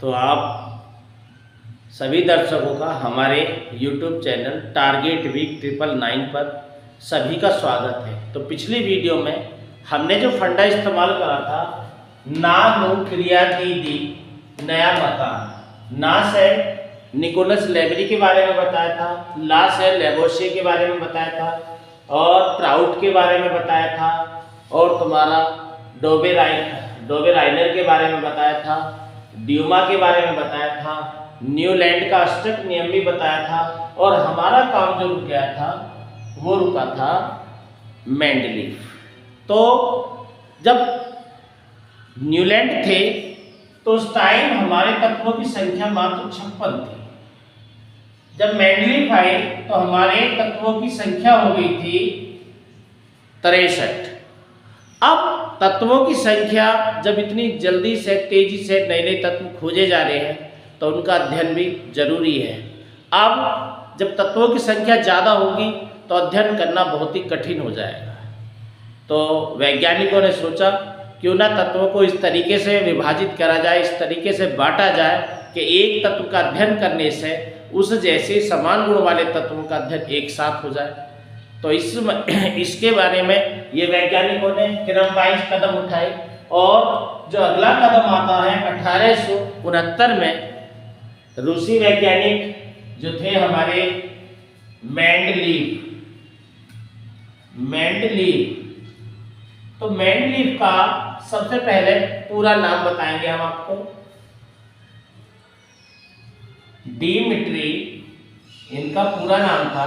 तो आप सभी दर्शकों का हमारे YouTube चैनल टारगेट वीक 999 पर सभी का स्वागत है। तो पिछली वीडियो में हमने जो फंडा इस्तेमाल करा था, ना नो क्रिया दीदी नया मकान, ना से निकोलस लेबरी के बारे में बताया था, ला से लेबोशिए के बारे में बताया था, और ट्राउट के बारे में बताया था, और तुम्हारा डोबे राइनर के बारे में बताया था, ड्यूमा के बारे में बताया था, न्यूलैंड का अष्टक नियम भी बताया था, और हमारा काम जो रुक गया था वो रुका था मेंडलीफ। तो जब न्यूलैंड थे तो उस टाइम हमारे तत्वों की संख्या मात्र 56 थी। जब मेंडलीफ आए तो हमारे तत्वों की संख्या हो गई थी 63। अब तत्वों की संख्या जब इतनी जल्दी से तेजी से नए नए तत्व खोजे जा रहे हैं तो उनका अध्ययन भी जरूरी है। अब जब तत्वों की संख्या ज़्यादा होगी तो अध्ययन करना बहुत ही कठिन हो जाएगा। तो वैज्ञानिकों ने सोचा क्यों ना तत्वों को इस तरीके से विभाजित करा जाए, इस तरीके से बांटा जाए कि एक तत्व का अध्ययन करने से उस जैसे समान गुण वाले तत्वों का अध्ययन एक साथ हो जाए। तो इसके बारे में ये वैज्ञानिकों ने क्रमवाइज कदम उठाए, और जो अगला कदम आता है 1869 में रूसी वैज्ञानिक जो थे हमारे मेंडलीफ। तो मेंडलीफ का सबसे पहले पूरा नाम बताएंगे हम आपको। डिमिट्री, इनका पूरा नाम था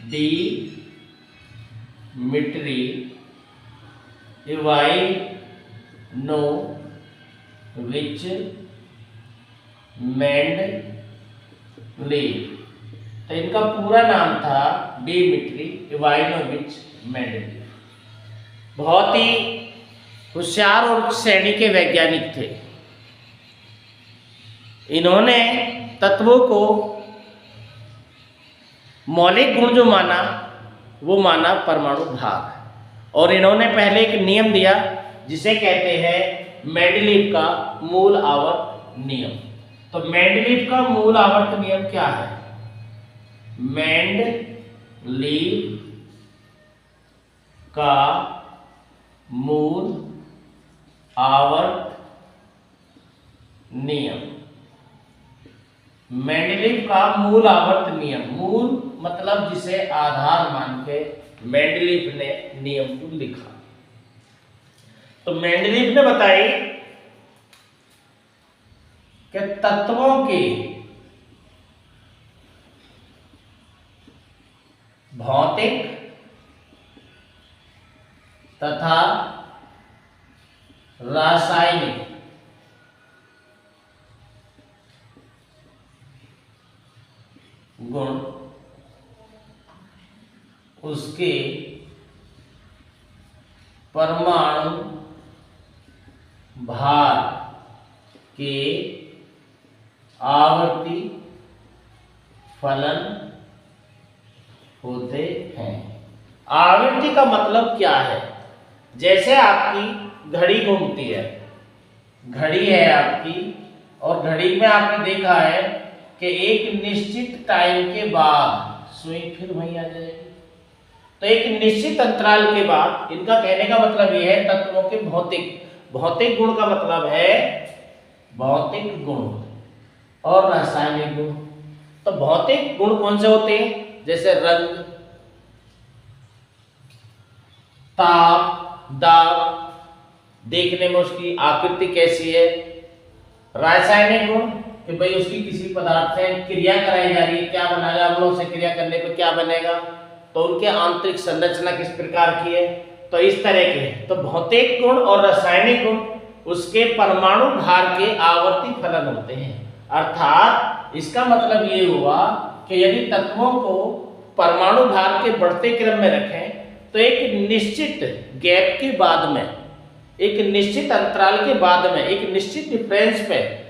डिमिट्री इवानोविच मेंडलीफ। तो इनका पूरा नाम था डिमिट्री इवानोविच मेंडलीफ। बहुत ही होशियार और श्रेणी के वैज्ञानिक थे। इन्होंने तत्वों को मौलिक गुण जो माना वो माना परमाणु भाग, और इन्होंने पहले एक नियम दिया जिसे कहते हैं मेंडलीफ का मूल आवर्त नियम। तो मेंडलीफ का मूल आवर्त नियम क्या है? मेंडलीफ का मूल आवर्त नियम, मेंडलीफ का मूल आवर्त नियम, मूल मतलब जिसे आधार मान के मेंडलीफ ने नियम को लिखा। तो मेंडलीफ ने बताई कि तत्वों के भौतिक तथा रासायनिक गुण उसके परमाणु भार के आवर्ती फलन होते हैं। आवर्ती का मतलब क्या है? जैसे आपकी घड़ी घूमती है, घड़ी है आपकी, और घड़ी में आपने देखा है कि एक निश्चित टाइम के बाद सुई फिर वहीं आ जाएगी। तो एक निश्चित अंतराल के बाद, इनका कहने का मतलब यह है तत्वों के भौतिक गुण का मतलब है भौतिक गुण और रासायनिक गुण। तो भौतिक गुण कौन से होते हैं? जैसे रंग, ताप, दाब, देखने में उसकी आकृति कैसी है। रासायनिक गुण कि भाई उसकी किसी पदार्थ से क्रिया कराई जा रही है, क्या बनाएगा, अम्लों से क्रिया करने पर क्या बनेगा, तो उनके आंतरिक संरचना किस प्रकार की है। तो इस तरह के तो भौतिक गुण और रासायनिक गुण उसके परमाणु भार के आवर्ती फलन होते हैं। अर्थात इसका मतलब ये हुआ कि यदि तत्वों को परमाणु भार के बढ़ते क्रम में रखें तो एक निश्चित गैप के बाद में, एक निश्चित अंतराल के बाद में, एक निश्चित डिफरेंस पे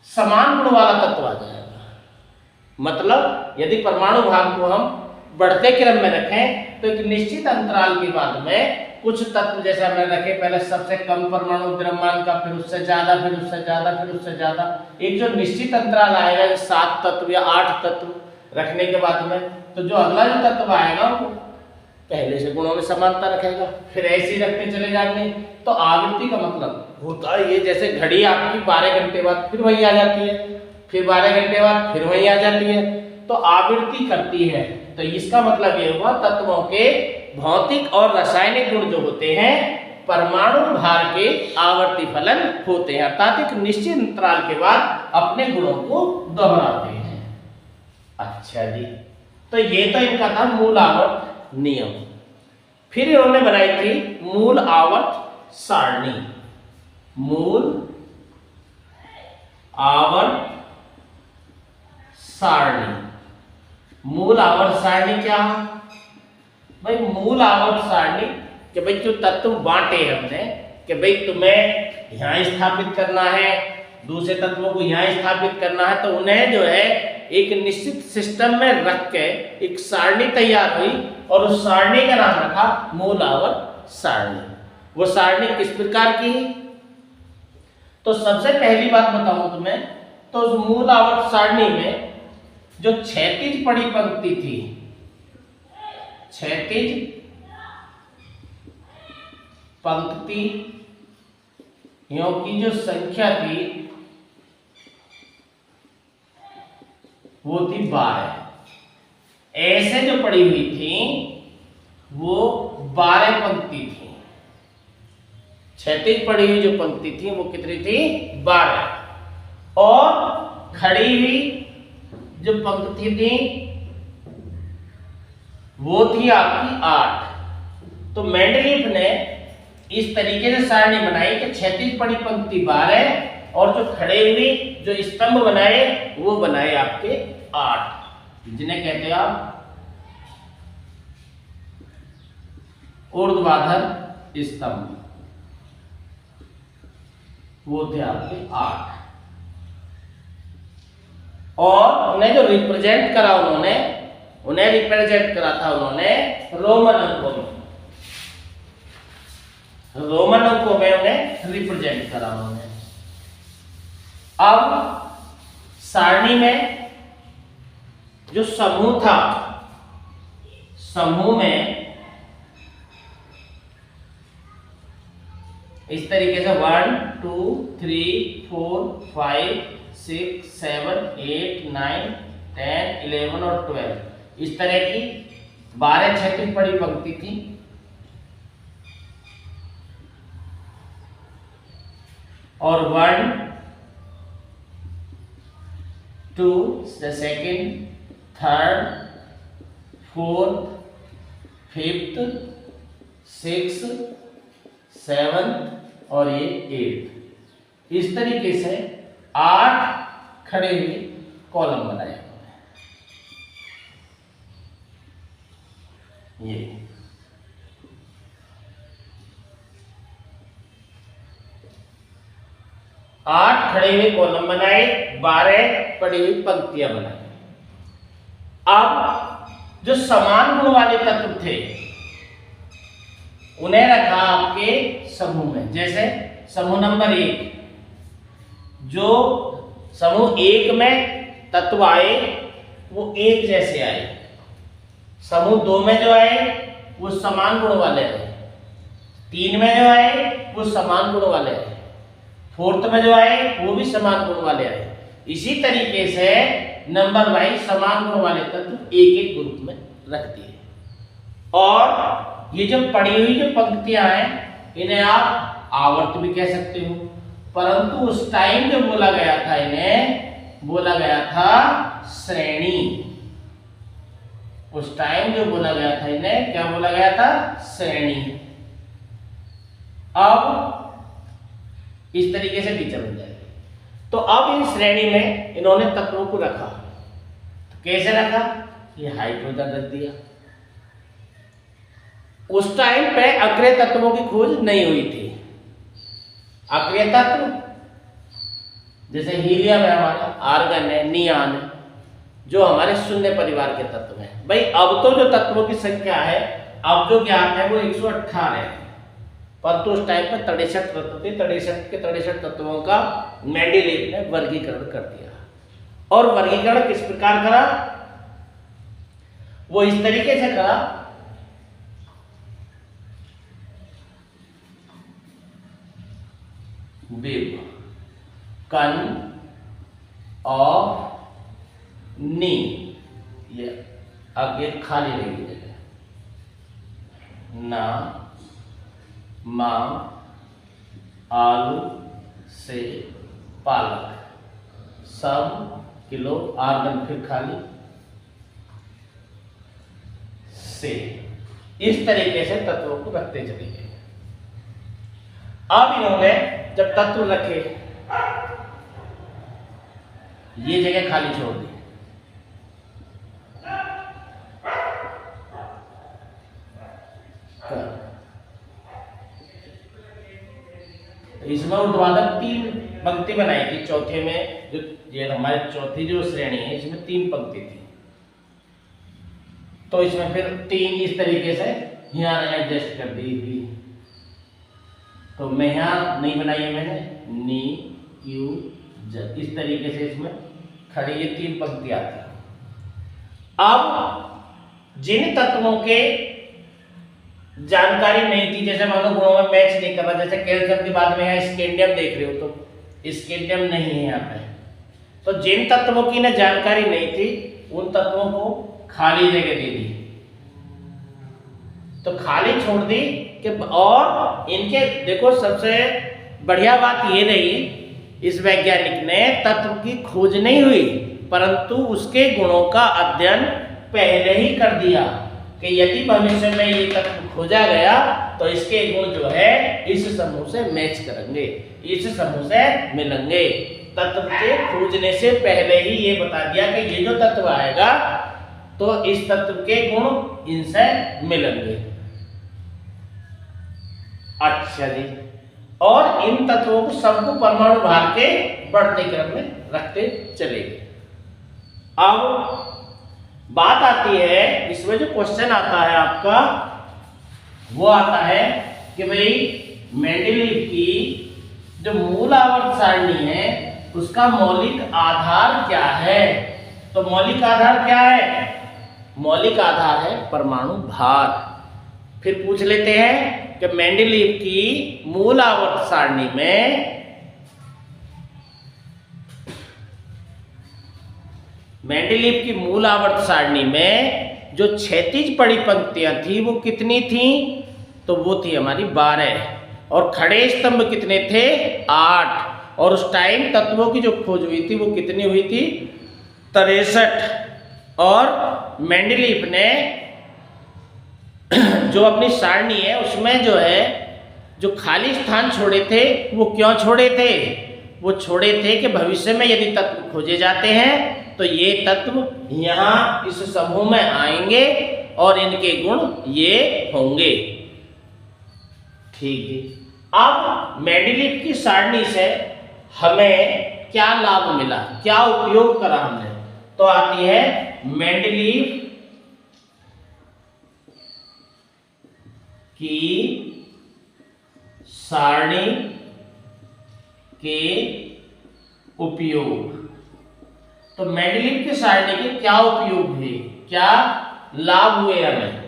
समान गुण वाला तत्व आ जाएगा। मतलब यदि परमाणु भार को हम बढ़ते क्रम में रखें तो एक निश्चित अंतराल के बाद में कुछ तत्व जैसे हमने रखे, पहले सबसे कम परमाणु द्रव्यमान का, फिर उससे ज्यादा, फिर उससे ज्यादा, फिर उससे ज्यादा, एक जो निश्चित अंतराल आएगा 7 तत्व या 8 तत्व रखने के बाद में, तो जो अगला जो तत्व आएगा वो पहले से गुणों में समानता रखेगा, फिर ऐसे ही रखते चले जाएंगे। तो आवृत्ति का मतलब होता है ये, जैसे घड़ी आपकी 12 घंटे बाद फिर वही आ जाती है, फिर 12 घंटे बाद फिर वही आ जाती है, तो आवृत्ति करती है। तो इसका मतलब ये हुआ तत्वों के भौतिक और रासायनिक गुण जो होते हैं परमाणु भार के आवर्ती फलन होते हैं, अर्थात एक निश्चित अंतराल के बाद अपने गुणों को दोहराते हैं। अच्छा जी, तो ये तो इनका था मूल आवर्त नियम। फिर इन्होंने बनाई थी मूल आवर्त सारणी। मूल आवर्त सारणी, मूल आवर्त सारणी क्या है भाई? मूल आवर्त सारणी कि भाई जो तत्व बांटे हमने कि भाई तुम्हें यहाँ स्थापित करना है, दूसरे तत्वों को यहाँ स्थापित करना है, तो उन्हें जो है एक निश्चित सिस्टम में रख के एक सारणी तैयार हुई और उस सारणी का नाम रखा मूल आवर्त सारणी। वो सारणी किस प्रकार की? तो सबसे पहली बात बताऊं तुम्हें, तो उस मूल आवर्त सारणी में जो क्षैतिज पड़ी पंक्ति थी, क्षैतिज पंक्तियों की जो संख्या थी वो थी 12। ऐसे जो पड़ी हुई थी वो 12 पंक्ति थी। क्षैतिज पड़ी हुई जो पंक्ति थी वो कितनी थी? 12। और खड़ी हुई जो पंक्ति थी वो थी आपकी 8। तो मेंडलीफ ने इस तरीके से सारणी बनाई कि क्षैतिज पड़ी पंक्ति 12 और जो खड़े हुए जो स्तंभ बनाए वो बनाए आपके 8, जिन्हें कहते हैं आप ऊर्ध्वाधर स्तंभ, वो थे आपके 8। और उन्हें जो रिप्रेजेंट करा उन्हें रिप्रेजेंट करा था उन्होंने रोमन अंकों में, रोमन अंकों में उन्हें रिप्रेजेंट करा उन्होंने। अब सारणी में जो समूह था, समूह में इस तरीके से 1 2 3 4 5 6 7 8 9 10 11 और 12 इस तरह की 12 क्षैतिज पड़ी पंक्ति थी। और 1 2 सेकेंड, थर्ड, फोर्थ, फिफ्थ, 6, 7 और ये 8, इस तरीके से 8 खड़े हुए कॉलम बनाए हुए हैं। ये 8 खड़े हुए कॉलम बनाए, 12 पड़ी हुई पंक्तियां बनाई। अब जो समान गुण वाले तत्व थे उन्हें रखा आपके समूह में। जैसे समूह नंबर 1, जो समूह 1 में तत्व आए वो एक जैसे आए, समूह 2 में जो आए वो समान गुण वाले आए, 3 में जो आए वो समान गुण वाले आए, 4th में जो आए वो भी समान गुण वाले आए। इसी तरीके से नंबर वाइज समान गुण वाले तत्व एक एक ग्रुप में रख दिए। और ये जो पड़ी हुई जो पंक्तियां हैं इन्हें आप आवर्त भी कह सकते हो, परंतु उस टाइम जो बोला गया था इन्हें बोला गया था श्रेणी। उस टाइम जो बोला गया था इन्हें क्या बोला गया था? श्रेणी। अब इस तरीके से टीचर बन जाएगी। तो अब इन श्रेणी में इन्होंने तत्वों को रखा। तो कैसे रखा? ये हाइड्रोजन रख दिया। उस टाइम पे अक्रिय तत्वों की खोज नहीं हुई थी। अक्रिय तत्व जैसे हीलियम है हमारा, आर्गन है, नियान है, जो हमारे शून्य परिवार के तत्व हैं। भाई अब तो जो तत्वों की संख्या है अब जो ज्ञात है वो 118 है। परंतु उस टाइम पर 63 तत्व थे। 63 के 63 तत्वों का मेंडेलीव ने वर्गीकरण कर दिया। और वर्गीकरण किस प्रकार करा? वो इस तरीके से करा, विव कन ऑफ नी, ये आगे खाली रहेगी जगह, ना मां आलू से पालक, सम किलो आर्गन फिर खाली से, इस तरीके से तत्वों को रखते चले गए। अब इन्होंने जब तत्व रखे, ये जगह खाली छोड़ दी, इसमें ऊर्ध्वाधर 3 पंक्ति बनाई थी। चौथे में जो ये हमारे चौथी जो श्रेणी है इसमें 3 पंक्ति थी, तो इसमें फिर 3 इस तरीके से यहाँ एडजस्ट कर दी थी। तो मैं यहाँ नहीं बनाई है मैंने, नी क्यू ज, इस तरीके से इसमें खड़ी ये 3 पंक्ति आती है। अब जिन तत्वों के जानकारी नहीं थी, जैसे मानो गुणों में मैच नहीं कर रहा, जैसे कैल्शियम की बात में यहाँ स्कैंडियम देख रहे हो तो स्कैंडियम नहीं है यहाँ पे, तो जिन तत्वों की ना जानकारी नहीं थी उन तत्वों को खाली जगह दे दी, तो खाली छोड़ दी कि, और इनके देखो सबसे बढ़िया बात ये रही, इस वैज्ञानिक ने तत्व की खोज नहीं हुई परंतु उसके गुणों का अध्ययन पहले ही कर दिया कि यदि भविष्य में ये तत्व खोजा गया तो इसके गुण जो है इस समूह से मैच करेंगे, इस समूह से मिलेंगे। तत्व के खोजने से पहले ही ये बता दिया कि ये जो तत्व आएगा तो इस तत्व के गुण इनसे मिलेंगे। अच्छा जी, और इन तत्वों को सबको परमाणु भार के बढ़ते क्रम में रखते चले गए। अब बात आती है, इसमें जो क्वेश्चन आता है आपका वो आता है कि भाई मेंडेलीव की जो मूल आवर्त सारणी है उसका मौलिक आधार क्या है? तो मौलिक आधार क्या है? मौलिक आधार है परमाणु भार। फिर पूछ लेते हैं कि मेंडेलीव की मूल आवर्त सारणी में मेंडेलीव की मूल आवर्त सारणी में जो क्षैतिज पड़ी पंक्तियां थी वो कितनी थी? तो वो थी हमारी 12, और खड़े स्तंभ कितने थे? 8, और उस टाइम तत्वों की जो खोज हुई थी वो कितनी हुई थी? 63। और मेंडेलीव ने जो अपनी सारणी है उसमें जो है जो खाली स्थान छोड़े थे वो क्यों छोड़े थे? वो छोड़े थे कि भविष्य में यदि तत्व खोजे जाते हैं तो ये तत्व यहाँ इस समूह में आएंगे और इनके गुण ये होंगे। ठीक है, अब मेंडेलीव की सारणी से हमें क्या लाभ मिला, क्या उपयोग करा हमने? तो आती है मेंडेलीव की सारणी के उपयोग। तो मेंडेलीव की सारणी के क्या उपयोग हुए, क्या लाभ हुए हमें?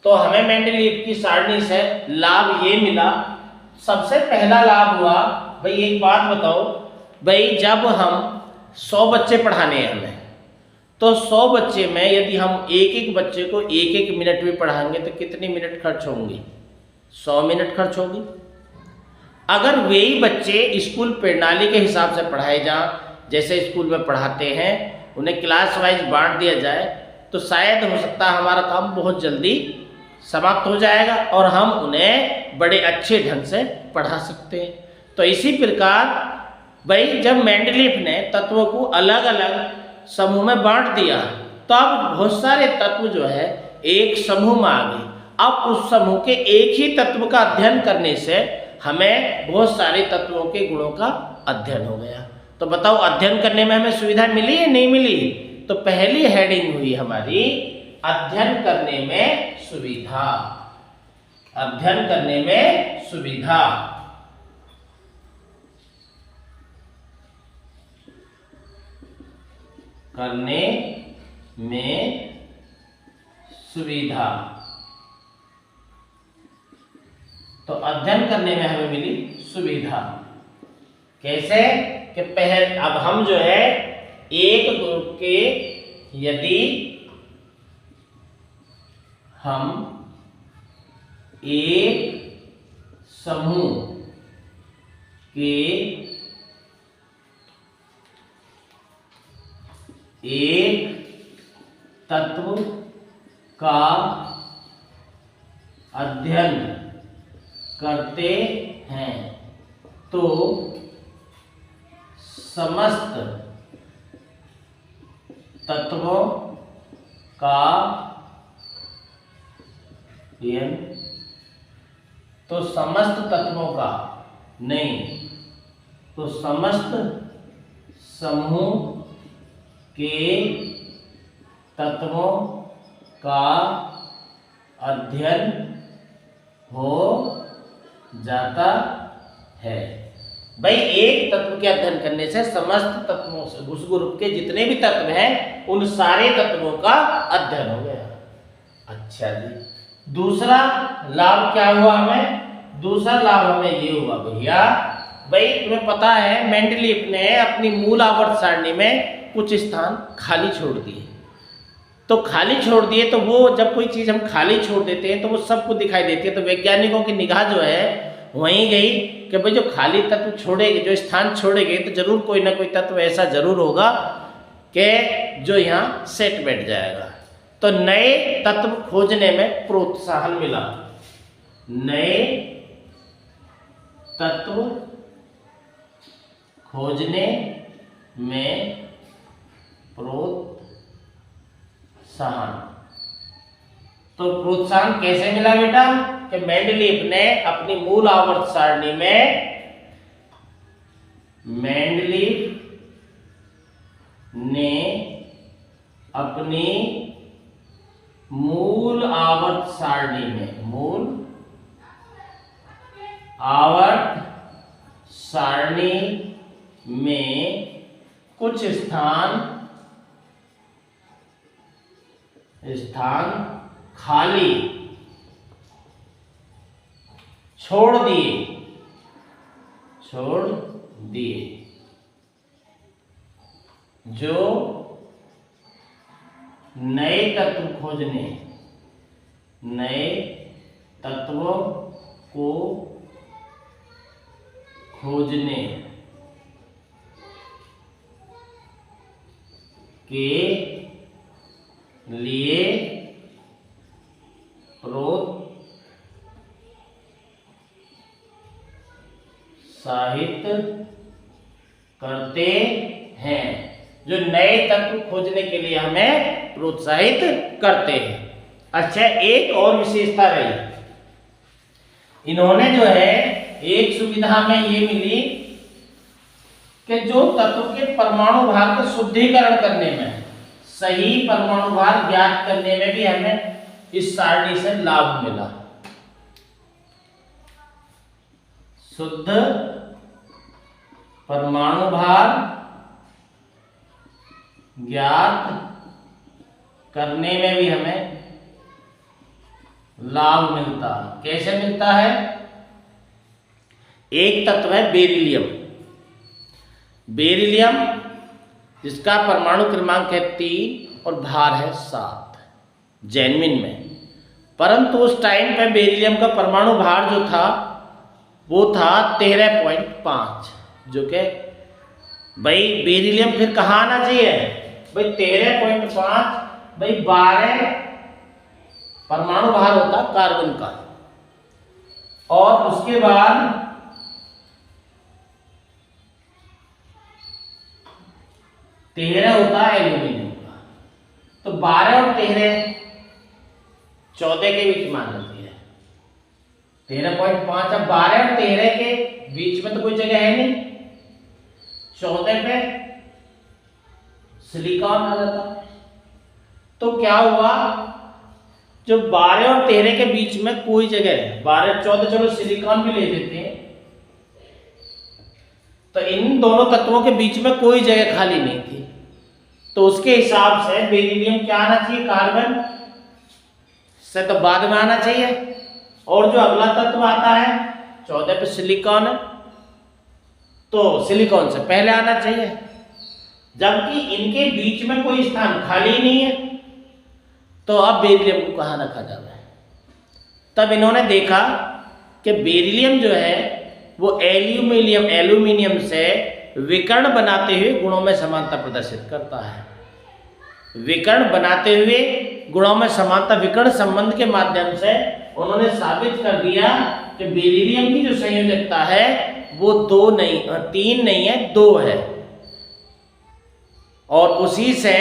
तो हमें मेंडेलीव की सारणी से लाभ ये मिला, सबसे पहला लाभ हुआ, भाई एक बात बताओ, भाई जब हम 100 बच्चे पढ़ाने हैं हमें, तो 100 बच्चे में यदि हम एक एक बच्चे को एक एक मिनट में पढ़ाएंगे तो कितने मिनट खर्च होंगे? 100 मिनट खर्च होगी। अगर वही बच्चे स्कूल प्रणाली के हिसाब से पढ़ाए जाएं, जैसे स्कूल में पढ़ाते हैं, उन्हें क्लास वाइज बांट दिया जाए तो शायद हो सकता है हमारा काम बहुत जल्दी समाप्त हो जाएगा और हम उन्हें बड़े अच्छे ढंग से पढ़ा सकते हैं। तो इसी प्रकार भाई जब मेंडेलीव ने तत्वों को अलग अलग समूह में बांट दिया तो अब बहुत सारे तत्व जो है एक समूह में आ गए। अब उस समूह के एक ही तत्व का अध्ययन करने से हमें बहुत सारे तत्वों के गुणों का अध्ययन हो गया। तो बताओ अध्ययन करने में हमें सुविधा मिली या नहीं मिली? तो पहली हेडिंग हुई हमारी अध्ययन करने में सुविधा। अध्ययन करने में सुविधा। करने में सुविधा। तो अध्ययन करने में हमें मिली सुविधा। कैसे कि पहले अब हम जो है एक ग्रुप के, यदि हम एक समूह के एक तत्व का अध्ययन करते हैं तो समस्त तत्वों का तो समस्त तत्वों का नहीं, तो समस्त समूह के तत्वों का अध्ययन हो जाता है। भाई एक तत्व के अध्ययन करने से समस्त तत्वों से, उस ग्रुप के जितने भी तत्व हैं उन सारे तत्वों का अध्ययन हो गया। अच्छा जी, दूसरा लाभ क्या हुआ हमें? दूसरा लाभ हमें ये हुआ भैया, भाई तुम्हें पता है मेंडलीफ ने अपनी मूल आवर्त सारणी में कुछ स्थान खाली छोड़ दिए। तो खाली छोड़ दिए तो वो जब कोई चीज़ हम खाली छोड़ देते हैं तो वो सबको दिखाई देती है। तो वैज्ञानिकों की निगाह जो है वहीं गई कि भाई जो खाली तत्व छोड़ेंगे, जो स्थान छोड़ेंगे, तो जरूर कोई ना कोई तत्व ऐसा जरूर होगा कि जो यहाँ सेट बैठ जाएगा। तो नए तत्व खोजने में प्रोत्साहन मिला। नए तत्व खोजने में प्रोत्साहन। तो प्रोत्साहन कैसे मिला बेटा? कि मेंडलीफ ने अपनी मूल आवर्त सारणी में, मेंडलीफ ने अपनी मूल आवर्त सारणी में, मूल आवर्त सारणी में कुछ स्थान खाली छोड़ दिए, जो नए तत्व खोजने, नए तत्वों को खोजने के लिए प्रोत्साहित करते हैं। जो नए तत्व खोजने के लिए हमें प्रोत्साहित करते हैं। अच्छा, एक और विशेषता रही, इन्होंने जो है एक सुविधा में ये मिली कि जो तत्व के परमाणु भार का शुद्धिकरण करने में, सही परमाणु भार ज्ञात करने में भी हमें इस सारणी से लाभ मिला। शुद्ध परमाणु भार ज्ञात करने में भी हमें लाभ मिलता। कैसे मिलता है? एक तत्व है बेरिलियम। बेरिलियम जिसका परमाणु क्रमांक है 3 और भार है 7 जैनमिन में। परंतु उस टाइम पे बेरिलियम का परमाणु भार जो था वो था 13.5, जो कि भाई बेरिलियम फिर कहाँ आना चाहिए? भाई 13.5, भाई 12 परमाणु भार होता कार्बन का, और उसके बाद 13 होता है एल्यूमिनियम का। तो 12 और 13 14 के बीच मान लेती है। 13.5, अब 12 और 13 के बीच में तो कोई जगह है नहीं, 14 पे सिलिकॉन आ जाता। तो क्या हुआ, जो 12 और 13 के बीच में कोई जगह है, 12 14 चलो सिलिकॉन भी ले लेते हैं, तो इन दोनों तत्वों के बीच में कोई जगह खाली नहीं थी, तो उसके हिसाब से बेरिलियम क्या आना चाहिए, कार्बन से तो बाद में आना चाहिए, और जो अगला तत्व आता है 14 पे सिलिकॉन है, तो सिलिकॉन से पहले आना चाहिए, जबकि इनके बीच में कोई स्थान खाली नहीं है, तो अब बेरिलियम को कहाँ रखा जाता है। तब इन्होंने देखा कि बेरिलियम जो है वो एल्यूमिनियम से विकर्ण बनाते हुए गुणों में समानता प्रदर्शित करता है। विकर्ण बनाते हुए गुणों में समानता विकर्ण संबंध के माध्यम से उन्होंने साबित कर दिया कि बेरिलियम की जो संयोजकता है वो 3 नहीं है, 2 है। और उसी से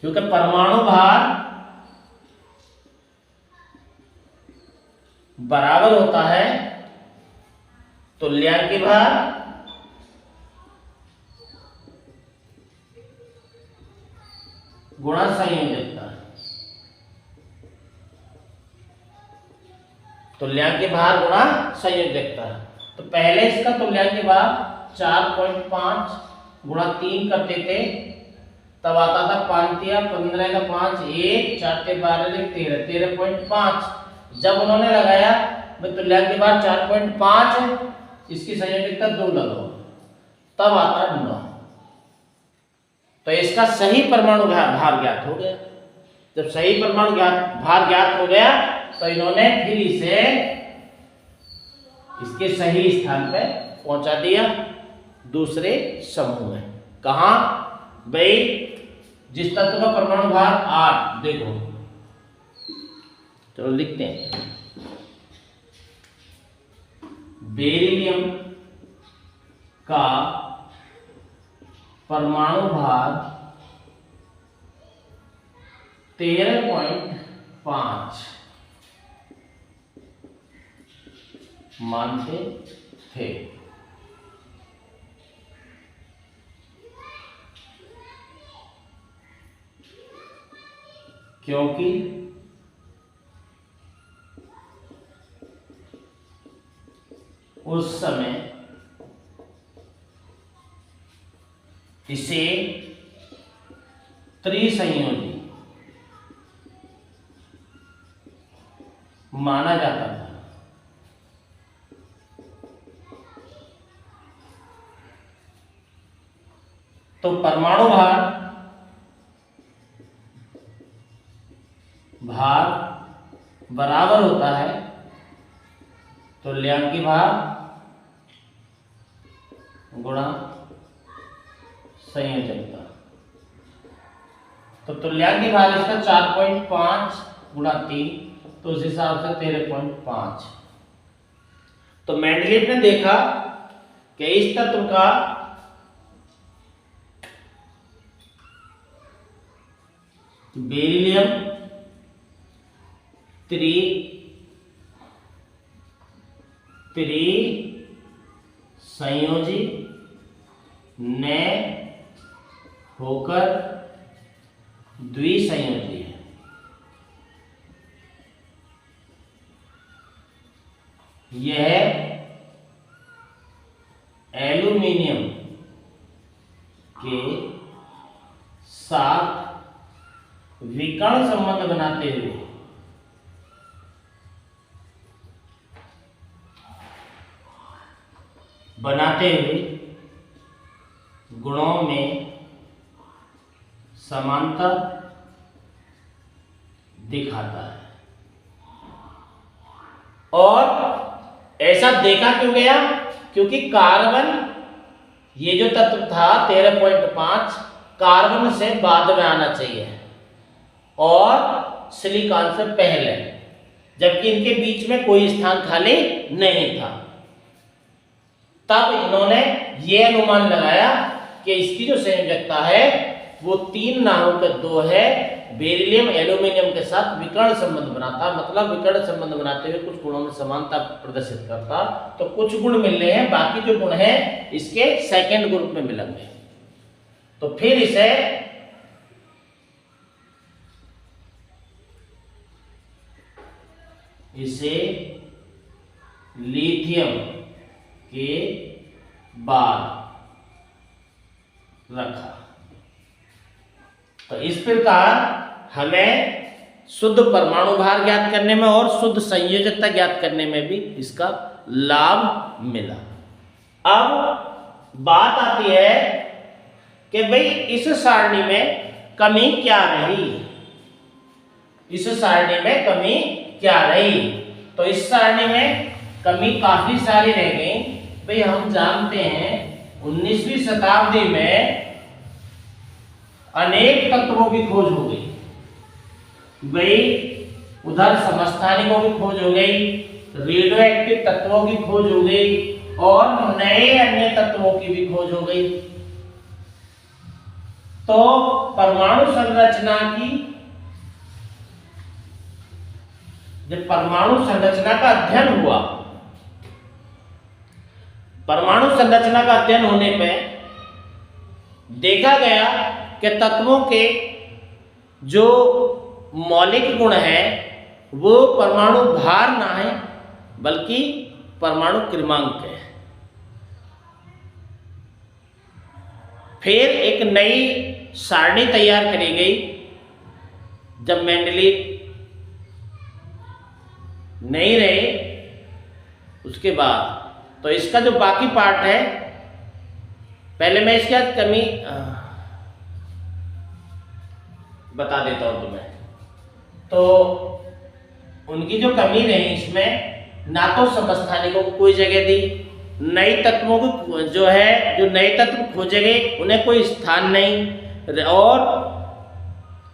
क्योंकि परमाणु भार बराबर होता है तुल्यांकी भार गुणा संयोजकता। तुल्यांकी भार गुणा संयोजकता। तो पहले इसका तुल्यांकी भार 4.5 गुणा 3 करते थे, तब आता था 5 या 15 का 5 1 4 के 12 13 13.5। जब उन्होंने लगाया तुल्यांकी भार 4.5 है, इसकी संयोजकता 2 लगाओ, तब आता है 9। तो इसका सही परमाणु भार ज्ञात हो गया। जब सही परमाणु भार ज्ञात हो गया तो इन्होंने फिर इसे इसके सही स्थान पे पहुंचा दिया दूसरे समूह में। कहा भाई, जिस तत्व का परमाणु भार 8, देखो चलो लिखते हैं, बेरिलियम का परमाणु भार 13.5 मानते थे। क्योंकि उस समय इसे त्रिसंयोजी माना जाता था। तो परमाणु भार बराबर होता है तुल्यांकी भार गुणा संयोजकता। तो तुल्यांकी भार इसका 4.5 गुणा 3, तो उस हिसाब से 13.5। तो मेंडलीव ने देखा कि इस तत्व का बेरिलियम संयोजी न होकर द्विसंयोजी है। यह एल्यूमिनियम के साथ विकर्ण संबंध बनाते हुए गुणों में समानता दिखाता है। और ऐसा देखा क्यों गया? क्योंकि कार्बन, ये जो तत्व था 13.5, कार्बन से बाद में आना चाहिए और सिलिकॉन से पहले, जबकि इनके बीच में कोई स्थान खाली नहीं था। तब इन्होंने ये अनुमान लगाया कि इसकी जो संयोजकता है वो 3 ना होकर 2 है। बेरिलियम एल्यूमिनियम के साथ विकर्ण संबंध बनाता, मतलब विकर्ण संबंध बनाते हुए कुछ गुणों में समानता प्रदर्शित करता। तो कुछ गुण मिल रहे हैं, बाकी जो गुण हैं इसके सेकंड ग्रुप में मिलेंगे। तो फिर इसे इसे लिथियम के बाद रखा। तो इस प्रकार हमें शुद्ध परमाणु भार ज्ञात करने में और शुद्ध संयोजकता ज्ञात करने में भी इसका लाभ मिला। अब बात आती है कि भाई इस सारणी में कमी क्या रही, इस सारणी में कमी क्या रही। तो इस सारणी में कमी काफी सारी रह गई। भाई हम जानते हैं 19वीं शताब्दी में अनेक तत्वों की खोज हो गई। भाई उधर समस्थानिकों की खोज हो गई, रेडियो एक्टिव तत्वों की खोज हो गई और नए अन्य तत्वों की भी खोज हो गई। तो परमाणु संरचना की, जब परमाणु संरचना का अध्ययन हुआ, परमाणु संरचना का अध्ययन होने पे देखा गया कि तत्वों के जो मौलिक गुण है वो परमाणु भार ना है बल्कि परमाणु क्रमांक है। फिर एक नई सारणी तैयार करी गई जब मेंडलीव नहीं रहे उसके बाद। तो इसका जो बाकी पार्ट है, पहले मैं इसका कमी बता देता हूं तुम्हें। तो उनकी जो कमी रही इसमें, ना तो समस्थानिकों को कोई जगह दी, नए तत्वों को जो है, जो नए तत्व खोजे गए उन्हें कोई स्थान नहीं, और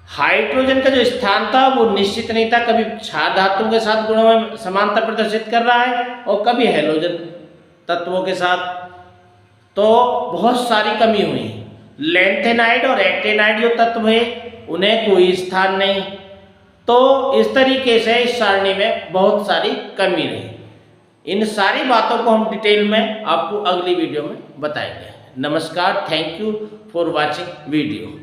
हाइड्रोजन का जो स्थान था वो निश्चित नहीं था। कभी क्षार धातुओं के साथ गुणों में समानता प्रदर्शित कर रहा है और कभी हैलोजन तत्वों के साथ। तो बहुत सारी कमी हुई। लैंथेनाइड और एक्टेनाइड जो तत्व है उन्हें कोई स्थान नहीं। तो इस तरीके से इस सारणी में बहुत सारी कमी रही। इन सारी बातों को हम डिटेल में आपको अगली वीडियो में बताएंगे। नमस्कार, thank you for watching video.